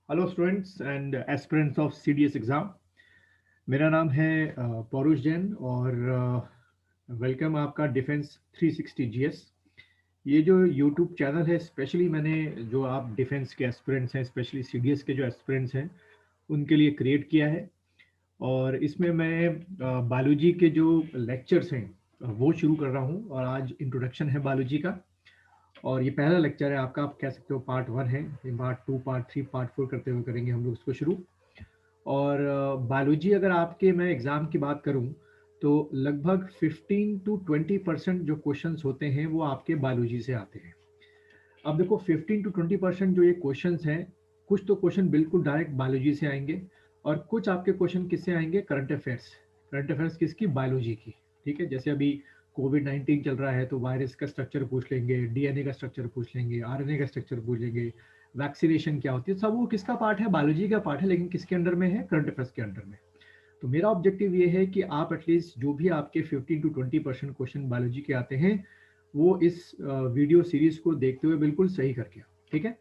Hello students and aspirants of CDS exam. मेरा नाम है पौरुष जैन और वेलकम आपका डिफेंस 360 जीएस। ये जो यूट्यूब चैनल है, स्पेशली मैंने जो आप डिफेंस के एस्पिरेंट्स हैं, स्पेशली सीडीएस के जो एस्पिरेंट्स हैं, उनके लिए क्रिएट किया है। और इसमें मैं बायोलॉजी के जो लेक्चर्स हैं वो शुरू कर रहा हूँ, और आज इंट्रोडक्शन है बायोलॉजी का। और ये पहला लेक्चर है आपका, आप कह सकते हो पार्ट 1 है। ये पार्ट 2, पार्ट 3, पार्ट 4 करते हुए करेंगे हम लोग इसको शुरू। और बायोलॉजी अगर आपके मैं एग्ज़ाम की बात करूं तो लगभग 15 to 20% जो क्वेश्चंस होते हैं वो आपके बायोलॉजी से आते हैं। अब देखो, 15 to 20% जो ये क्वेश्चंस हैं, कुछ तो क्वेश्चन बिल्कुल डायरेक्ट बायोलॉजी से आएंगे, और कुछ आपके क्वेश्चन किससे आएंगे? Current affairs. करंट अफेयर्स किसकी? बायोलॉजी की। ठीक है, जैसे अभी कोविड-19 चल रहा है तो वायरस का स्ट्रक्चर पूछ लेंगे, डीएनए का स्ट्रक्चर पूछ लेंगे, आरएनए का स्ट्रक्चर पूछ लेंगे, वैक्सीनेशन क्या होती है, सब वो किसका पार्ट है? बायोलॉजी का पार्ट है, लेकिन किसके अंडर में है? करंट अफेयर्स के अंडर में। तो मेरा ऑब्जेक्टिव ये है कि आप एटलीस्ट जो भी आपके 15 to 20% क्वेश्चन बायोलॉजी के आते हैं वो इस वीडियो सीरीज को देखते हुए बिल्कुल सही करके आओ। ठीक है।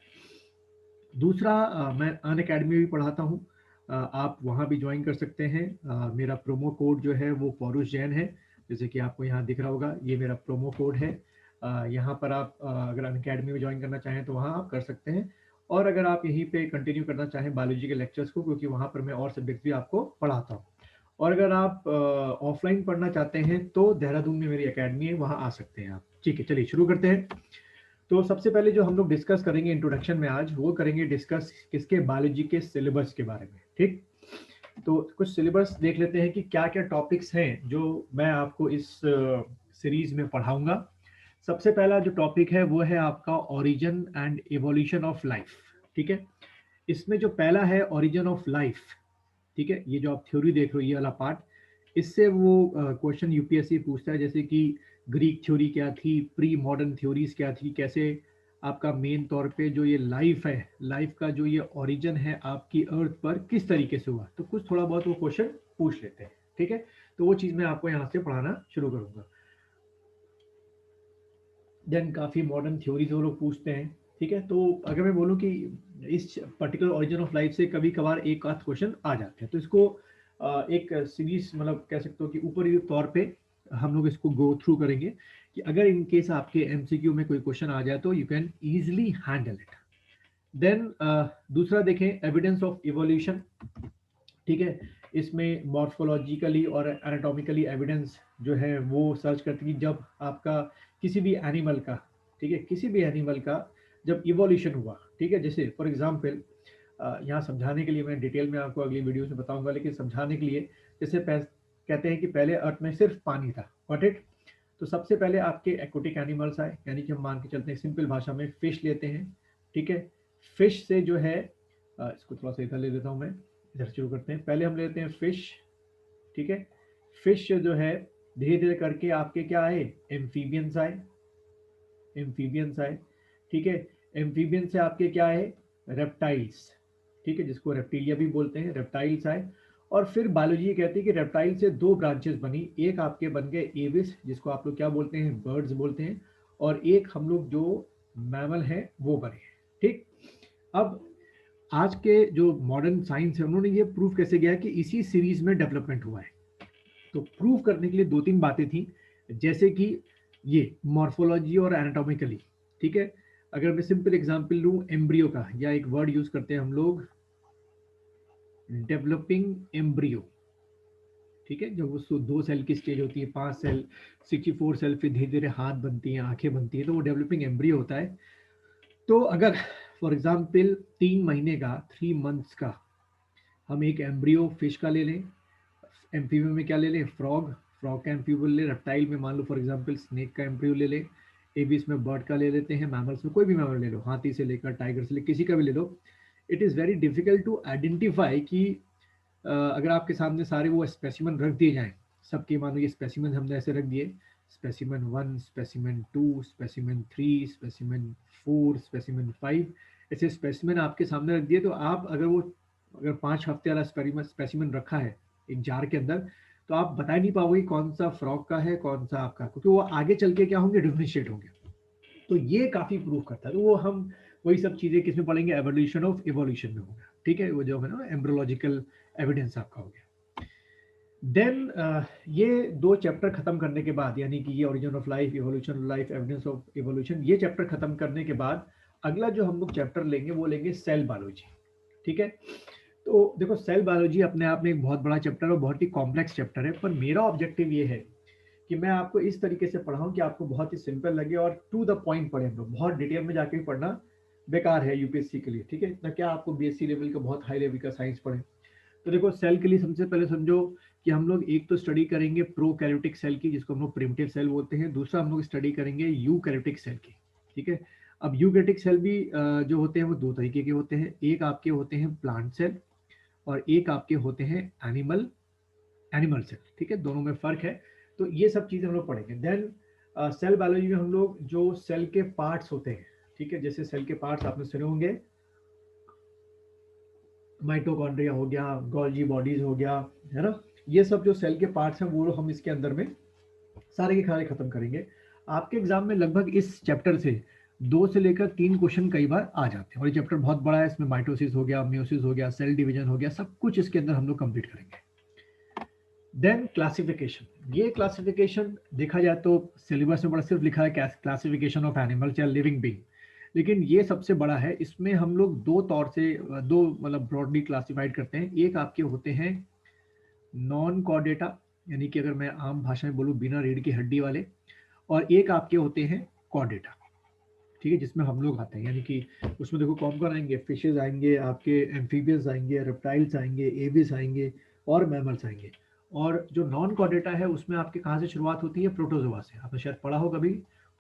दूसरा, मैं अन अकेडमी भी पढ़ाता हूँ। आप वहाँ भी ज्वाइन कर सकते हैं। मेरा प्रोमो कोड जो है वो पौरुष जैन है, जैसे कि आपको यहाँ दिख रहा होगा, ये मेरा प्रोमो कोड है। यहाँ पर आप अगर अन अकेडमी में ज्वाइन करना चाहें तो वहाँ आप कर सकते हैं। और अगर आप यहीं पे कंटिन्यू करना चाहें बायोलॉजी के लेक्चर्स को, क्योंकि वहाँ पर मैं और सब्जेक्ट भी आपको पढ़ाता हूँ। और अगर आप ऑफलाइन पढ़ना चाहते हैं तो देहरादून में मेरी अकेडमी है, वहाँ आ सकते हैं आप। ठीक है, चलिए शुरू करते हैं। तो सबसे पहले जो हम लोग डिस्कस करेंगे इंट्रोडक्शन में आज, वो करेंगे डिस्कस किसके? बायोलॉजी के सिलेबस के बारे में। ठीक। तो कुछ सिलेबस देख लेते हैं कि क्या क्या टॉपिक्स हैं जो मैं आपको इस सीरीज में पढ़ाऊंगा। सबसे पहला जो टॉपिक है वो है आपका origin and evolution of life. ठीक है। इसमें जो पहला है ओरिजिन ऑफ लाइफ, ठीक है, ये जो आप थ्योरी देख रहे हो, ये वाला पार्ट, इससे वो क्वेश्चन यूपीएससी पूछता है, जैसे कि ग्रीक थ्योरी क्या थी, प्री मॉडर्न थ्योरीज क्या थी, कैसे आपका मेन तौर पे जो ये लाइफ है, लाइफ का जो ये ओरिजिन है आपकी अर्थ पर, किस तरीके से हुआ। तो कुछ थोड़ा बहुत वो क्वेश्चन पूछ लेते हैं। ठीक है। तो वो चीज़ मैं आपको यहाँ से पढ़ाना शुरू करूँगा। देन काफ़ी मॉडर्न थ्योरीज वो लोग पूछते हैं। ठीक है। तो अगर मैं बोलूँ कि इस पर्टिकुलर ओरिजिन ऑफ लाइफ से कभी कभार एक आध क्वेश्चन आ जाते हैं, तो इसको एक सीरीज, मतलब कह सकते हो कि ऊपरी तौर पे हम लोग इसको गो थ्रू करेंगे, कि अगर इन केस आपके एमसीक्यू में कोई क्वेश्चन आ जाए तो you can easily handle it. Then दूसरा देखें, एविडेंस ऑफ इवोल्यूशन। ठीक है। इसमें मॉर्फोलॉजिकली और एनाटॉमिकली एविडेंस जो है वो सर्च करती है, जब आपका किसी भी एनिमल का, ठीक है, किसी भी एनिमल का जब इवोल्यूशन हुआ। ठीक है। जैसे फॉर एग्जांपल, यहाँ समझाने के लिए मैं डिटेल में आपको अगली वीडियो में बताऊंगा, लेकिन समझाने के लिए, जैसे कहते हैं कि पहले अर्थ में सिर्फ पानी था। Got it. तो सबसे पहले आपके एक्वाटिक एनिमल्स आए, यानी कि हम मान के चलते हैं, सिंपल भाषा में फिश लेते हैं। ठीक है। फिश से जो है, इसको थोड़ा सा इधर ले लेता हूँ मैं, इधर शुरू करते हैं। पहले हम लेते हैं फिश। ठीक है। फिश जो है, धीरे धीरे करके आपके क्या आए? एम्फीबियंस आए। एम्फीबियंस आए। ठीक है। एम्फीबियन से आपके क्या आए? रेप्टाइल्स। ठीक है, जिसको रेप्टीलिया भी बोलते हैं, रेप्टाइल्स आए। और फिर बायोलॉजी कहती है कि रेप्टाइल से दो ब्रांचेस बनी, एक आपके बन गए एविस, जिसको आप लोग क्या बोलते हैं? बर्ड्स बोलते हैं। और एक हम लोग जो मैमल है वो बने। ठीक। अब आज के जो मॉडर्न साइंस है, उन्होंने ये प्रूव कैसे किया कि इसी सीरीज में डेवलपमेंट हुआ है। तो प्रूव करने के लिए दो तीन बातें थी, जैसे कि ये मॉर्फोलॉजी और एनाटॉमिकली। ठीक है। अगर मैं सिंपल एग्जांपल लूं एम्ब्रियो का, या एक वर्ड यूज करते हैं हम लोग, डेवलपिंग एम्ब्रियो। ठीक है। जब वो 2 सेल की स्टेज होती है, 5 सेल, 64 सेल, फिर धीरे धीरे हाथ बनती हैं, आंखें बनती हैं, तो वो डेवलपिंग एम्ब्रियो होता है। तो अगर फॉर एग्जाम्पल 3 महीने का, 3 मंथ्स का हम एक एम्ब्रियो फिश का ले लें, एम्फीबियन में क्या ले लें? फ्रॉग। फ्रॉग का एम्फीबियन ले, रेप्टाइल में मान लो फॉर एग्जांपल स्नेक का एम्ब्रियो ले लें, एविस में बर्ड का ले लेते हैं, मैमल्स में कोई भी मैमल ले लो, हाथी से लेकर टाइगर से लेकर किसी का भी ले लो। It is very difficult to identify कि अगर आपके सामने सारे वो स्पेसिमन रख दिए जाएं, सबके मान लो ये स्पेसिमन हमने ऐसे रख दिए, specimen 1, specimen 2, specimen 3, specimen 4, specimen 5, ऐसे स्पेसिमन आपके सामने रख दिए, तो आप अगर 5 हफ्ते वाला स्पेसिमन रखा है एक जार के अंदर, तो आप बता नहीं पाओगे कौन सा फ्रॉग का है, कौन सा आपका, क्योंकि वो आगे चल के क्या होंगे? डिफरेंशिएट होंगे। तो ये काफी प्रूव करता है। तो वो हम वही सब चीजें किसमें पढ़ेंगे, एवोल्यूशन ऑफ इवोल्यूशन में होगा, ठीक है, वो जो है ना एम्ब्रोलॉजिकल एविडेंस आपका हो गया। देन ये 2 चैप्टर खत्म करने के बाद, यानी कि ये origin of life, evolution of life, evidence of evolution, ये चैप्टर खत्म करने के बाद अगला जो हम लोग चैप्टर लेंगे वो लेंगे सेल बायोलॉजी, ठीक है। तो देखो सेल बायोलॉजी अपने आप में एक बहुत बड़ा चैप्टर और बहुत ही कॉम्प्लेक्स चैप्टर है, पर मेरा ऑब्जेक्टिव ये है कि मैं आपको इस तरीके से पढ़ाऊं कि आपको बहुत ही सिंपल लगे और टू द पॉइंट पढ़े हम लोग। बहुत डिटेल में जाके पढ़ना बेकार है यूपीएससी के लिए, ठीक है। इतना क्या आपको बीएससी लेवल का बहुत हाई लेवल का साइंस पढ़े। तो देखो सेल के लिए सबसे पहले समझो कि हम लोग एक तो स्टडी करेंगे प्रोकैरियोटिक सेल की, जिसको हम लोग प्रिमिटिव सेल बोलते हैं। दूसरा हम लोग स्टडी करेंगे यूकैरियोटिक सेल की, ठीक है। अब यूकैरियोटिक सेल भी जो होते हैं वो 2 तरीके के होते हैं। एक आपके होते हैं प्लांट सेल और एक आपके होते हैं एनिमल सेल, ठीक है, दोनों में फर्क है। तो ये सब चीजें हम लोग पढ़ेंगे। देन सेल बायोलॉजी में हम लोग जो सेल के पार्ट्स होते हैं, ठीक है, जैसे सेल के पार्ट्स आपने सुने होंगे, माइटोकॉन्ड्रिया हो गया, गोल्जी बॉडीज हो गया, है ना, ये सब जो सेल के पार्ट्स हैं वो हम इसके अंदर में सारे के सारे खत्म करेंगे। आपके एग्जाम में लगभग इस चैप्टर से 2 से लेकर 3 क्वेश्चन कई बार आ जाते हैं, और ये चैप्टर बहुत बड़ा है। इसमें माइटोसिस हो गया, म्योसिस हो गया, सेल डिवीजन हो गया, सब कुछ इसके अंदर हम लोग कंप्लीट करेंगे। देन क्लासिफिकेशन, ये क्लासिफिकेशन देखा जाए तो सिलेबस में बड़ा सिर्फ लिखा है क्लासिफिकेशन ऑफ एनिमल्स या लिविंग बीइंग, लेकिन ये सबसे बड़ा है। इसमें हम लोग 2 तौर से, 2 मतलब ब्रॉडली क्लासिफाइड करते हैं। एक आपके होते हैं नॉन कॉर्डेटा, यानी कि अगर मैं आम भाषा में बोलूँ बिना रीढ़ की हड्डी वाले, और एक आपके होते हैं कॉर्डेटा, ठीक है, जिसमें हम लोग आते हैं। यानी कि उसमें देखो कौन कौन आएंगे, फिशेज आएंगे, आपके एम्फीबियंस आएंगे, रेप्टाइल्स आएंगे, एविस आएंगे और मैमल्स आएंगे। और जो नॉन कॉर्डेटा है उसमें आपके कहाँ से शुरुआत होती है, प्रोटोजोआ से। आपने शायद पढ़ा हो कभी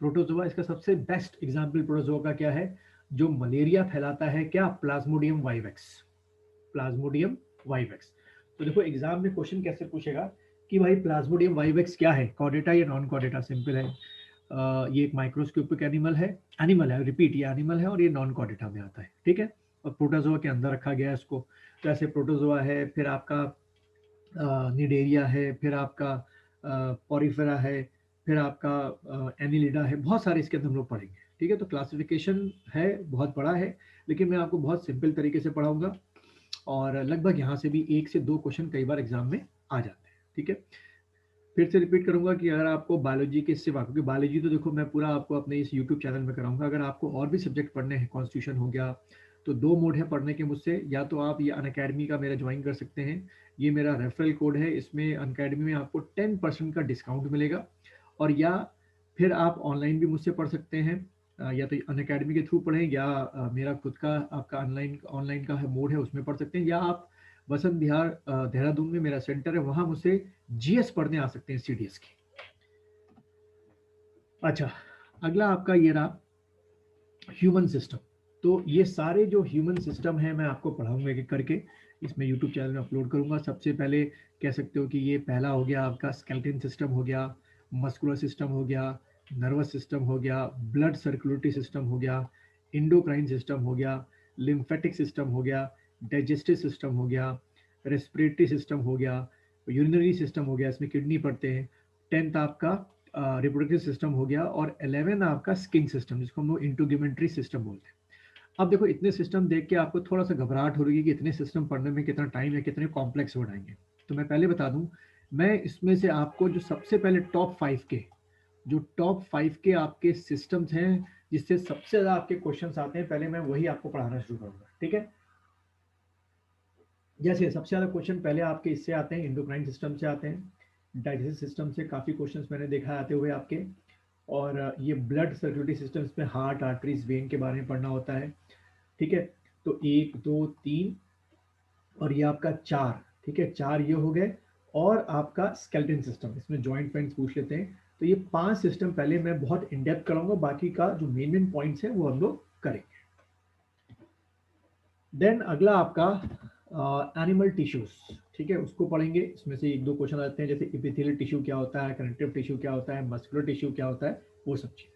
प्रोटोजोआ। इसका सबसे बेस्ट एग्जाम्पल प्रोटोजोआ का क्या है, जो मलेरिया फैलाता है, क्या, प्लाज्मोडियम वाइवेक्स, प्लाज्मोडियम वाइवेक्स। तो देखो एग्जाम में क्वेश्चन कैसे पूछेगा कि भाई प्लाज्मोडियम वाइवेक्स क्या है, कॉर्डेटा या नॉन कॉर्डेटा। सिंपल है, ये एक माइक्रोस्कोपिक एनिमल है, रिपीट, ये एनिमल है और ये नॉन कॉर्डेटा में आता है, ठीक है। और प्रोटोजोआ के अंदर रखा गया है इसको। तो ऐसे प्रोटोजोआ है, फिर आपका निडेरिया है, फिर आपका पॉरीफेरा है, फिर आपका एनिलिडा है, बहुत सारे इसके अंदर हम लोग पढ़ेंगे, ठीक है। तो क्लासिफिकेशन है, बहुत बड़ा है, लेकिन मैं आपको बहुत सिंपल तरीके से पढ़ाऊंगा, और लगभग यहाँ से भी 1 से 2 क्वेश्चन कई बार एग्जाम में आ जाते हैं, ठीक है। फिर से रिपीट करूंगा कि अगर आपको बायोलॉजी के सिवा, क्योंकि बायोलॉजी तो देखो मैं पूरा आपको अपने इस यूट्यूब चैनल में कराऊंगा, अगर आपको और भी सब्जेक्ट पढ़ने हैं, कॉन्स्टिट्यूशन हो गया, तो 2 मोड है पढ़ने के मुझसे। या तो आप ये अनअकैडमी का मेरा ज्वाइन कर सकते हैं, ये मेरा रेफरल कोड है, इसमें अनअकैडमी में आपको 10% का डिस्काउंट मिलेगा। और या फिर आप ऑनलाइन भी मुझसे पढ़ सकते हैं, या तो अनअकैडमी के थ्रू पढ़ें, या मेरा खुद का आपका ऑनलाइन ऑनलाइन का है मोड है, उसमें पढ़ सकते हैं, या आप वसंत विहार देहरादून में मेरा सेंटर है, वहां मुझसे जीएस पढ़ने आ सकते हैं, सीडीएस की। अच्छा, अगला आपका ये रहा ह्यूमन सिस्टम। तो ये सारे जो ह्यूमन सिस्टम है मैं आपको पढ़ाऊंगा एक एक करके, इसमें यूट्यूब चैनल में अपलोड करूंगा। सबसे पहले कह सकते हो कि ये पहला हो गया आपका स्केलेटन सिस्टम हो गया, मस्कुलर सिस्टम हो गया, नर्वस सिस्टम हो गया, ब्लड सर्कुलेटरी सिस्टम हो गया, इंडोक्राइन सिस्टम हो गया, लिम्फेटिक सिस्टम हो गया, डाइजेस्टिव सिस्टम हो गया, रेस्पिरेटरी सिस्टम हो गया, यूरिनरी सिस्टम हो गया, इसमें किडनी पड़ते हैं। 10th आपका रिप्रोडक्टिव सिस्टम हो गया, और 11 आपका स्किन सिस्टम, जिसको हम लोग इंटोग्यूमेंट्री सिस्टम बोलते हैं। अब देखो इतने सिस्टम देख के आपको थोड़ा सा घबराहट हो रही है कि इतने सिस्टम पढ़ने में कितना टाइम है, कितने कॉम्प्लेक्स वर्ड आएंगे। तो मैं पहले बता दूं, मैं इसमें से आपको जो सबसे पहले टॉप 5 के आपके सिस्टम्स हैं, जिससे सबसे ज्यादा आपके क्वेश्चंस आते हैं, पहले मैं वही आपको पढ़ाना शुरू करूंगा, ठीक है। जैसे सबसे ज्यादा क्वेश्चन पहले आपके इससे आते हैं, इंडोक्राइन सिस्टम से आते हैं, डाइजेस्टिव सिस्टम से काफी क्वेश्चंस मैंने देखा आते हुए आपके। और ये ब्लड सर्कुलेटरी सिस्टम्स में हार्ट, आर्टरीज, वेन के बारे में पढ़ना होता है, ठीक है। तो 1 2 3 और ये आपका 4, ठीक है, 4 ये हो गए। और आपका स्केलेटन सिस्टम, इसमें जॉइंट पेंट्स पूछ लेते हैं। तो ये 5 सिस्टम पहले मैं बहुत इन डेप्थ कराऊंगा, बाकी का जो मेन मेन पॉइंट्स हैं वो हम लोग करेंगे। देन अगला आपका एनिमल टिश्यूज, ठीक है, उसको पढ़ेंगे। इसमें से 1 2 क्वेश्चन आते हैं, जैसे इपिथेलियल टिश्यू क्या होता है, कनेक्टिव टिश्यू क्या होता है, मस्कुलर टिश्यू क्या होता है, वो सब चीज।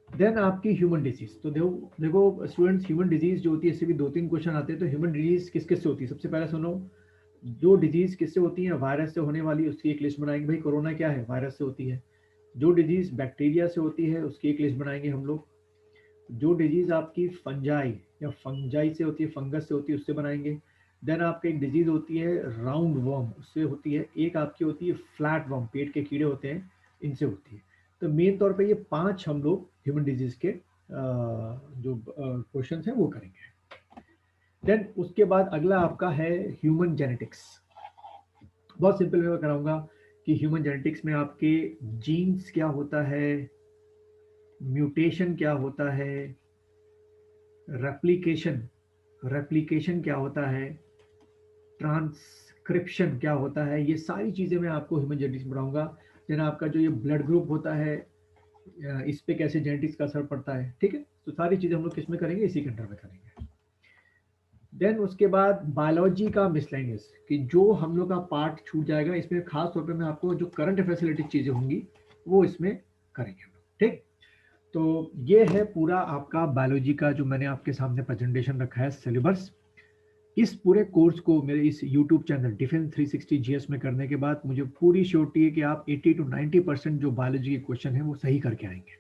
देन आपकी ह्यूमन डिजीज। तो देखो देखो स्टूडेंट्स, ह्यूमन डिजीज जो होती है, इससे भी 2 3 क्वेश्चन आते हैं। तो ह्यूमन डिजीज किस किस से होती है, सबसे पहले सुनो, जो डिजीज किससे होती है, वायरस से होने वाली, उसकी एक लिस्ट बनाएंगे। भाई कोरोना क्या है, वायरस से होती है। जो डिजीज बैक्टीरिया से होती है, उसकी एक लिस्ट बनाएंगे हम लोग। जो डिजीज आपकी फंजाई या फंजाई से होती है, फंगस से होती है, उससे बनाएंगे। देन आपका एक डिजीज होती है राउंड वर्म, उससे होती है। एक आपकी होती है फ्लैट वर्म, पेट के कीड़े होते हैं, इनसे होती है। तो मेन तौर पे ये 5 हम लोग ह्यूमन डिजीज के जो क्वेश्चन हैं वो करेंगे। देन उसके बाद अगला आपका है ह्यूमन जेनेटिक्स। बहुत सिंपल मैं कराऊंगा कि ह्यूमन जेनेटिक्स में आपके जीन्स क्या होता है, म्यूटेशन क्या होता है, रेप्लिकेशन रेप्लिकेशन क्या होता है, ट्रांसक्रिप्शन क्या होता है, ये सारी चीज़ें मैं आपको ह्यूमन जेनेटिक्स में पढ़ाऊंगा। देन आपका जो ये ब्लड ग्रुप होता है, इस पे कैसे जेनेटिक्स का असर पड़ता है, ठीक है। तो सारी चीज़ें हम लोग किस में करेंगे, इसी के अंडर में करेंगे। देन उसके बाद बायोलॉजी का मिसलेनियस, कि जो हम लोग का पार्ट छूट जाएगा, इसमें खास तौर पे मैं आपको जो करंट फैसिलिटी चीज़ें होंगी वो इसमें करेंगे हम लोग, ठीक। तो ये है पूरा आपका बायोलॉजी का जो मैंने आपके सामने प्रेजेंटेशन रखा है, सिलेबस। इस पूरे कोर्स को मेरे इस यूट्यूब चैनल डिफेंस 360 जीएस में करने के बाद मुझे पूरी श्योरिटी है कि आप 80 to 90% जो बायोलॉजी के क्वेश्चन है वो सही करके आएंगे।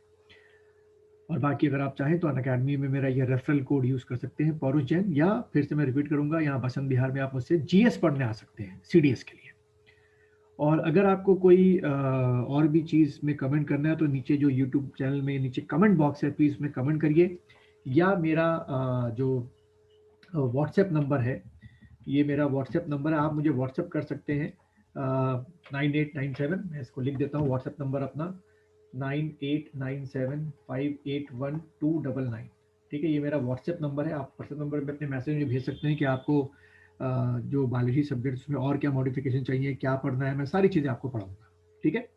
और बाकी अगर आप चाहें तो अनअकैडमी में मेरा ये रेफरल कोड यूज कर सकते हैं, पौरुष जैन, या फिर से मैं रिपीट करूंगा, यहाँ बसंत बिहार में आप मुझसे जीएस पढ़ने आ सकते हैं सीडीएस के लिए। और अगर आपको कोई और भी चीज़ में कमेंट करना है तो नीचे जो यूट्यूब चैनल में नीचे कमेंट बॉक्स है, प्लीज़ उसमें कमेंट करिए। या मेरा जो व्हाट्सएप नंबर है, ये मेरा व्हाट्सएप नंबर है, आप मुझे व्हाट्सएप कर सकते हैं 9897, मैं इसको लिख देता हूँ व्हाट्सएप नंबर अपना, 9897581299। ठीक है, ये मेरा व्हाट्सएप नंबर है। आप व्हाट्सएप नंबर पे अपने मैसेज में भेज सकते हैं कि आपको जो बायोलॉजी सब्जेक्ट्स में और क्या मॉडिफिकेशन चाहिए, क्या पढ़ना है, मैं सारी चीज़ें आपको पढ़ाऊंगा। ठीक है,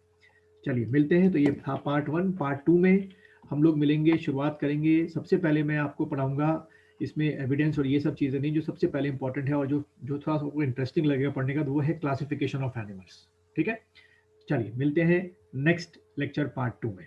चलिए मिलते हैं। तो ये था पार्ट 1। पार्ट 2 में हम लोग मिलेंगे, शुरुआत करेंगे। सबसे पहले मैं आपको पढ़ाऊंगा, इसमें एविडेंस और ये सब चीज़ें नहीं, जो सबसे पहले इंपॉर्टेंट है और जो जो थोड़ा सा आपको इंटरेस्टिंग लगेगा पढ़ने का, तो वो है क्लासिफिकेशन ऑफ एनिमल्स। ठीक है, चलिए मिलते हैं नेक्स्ट लेक्चर पार्ट 2 में।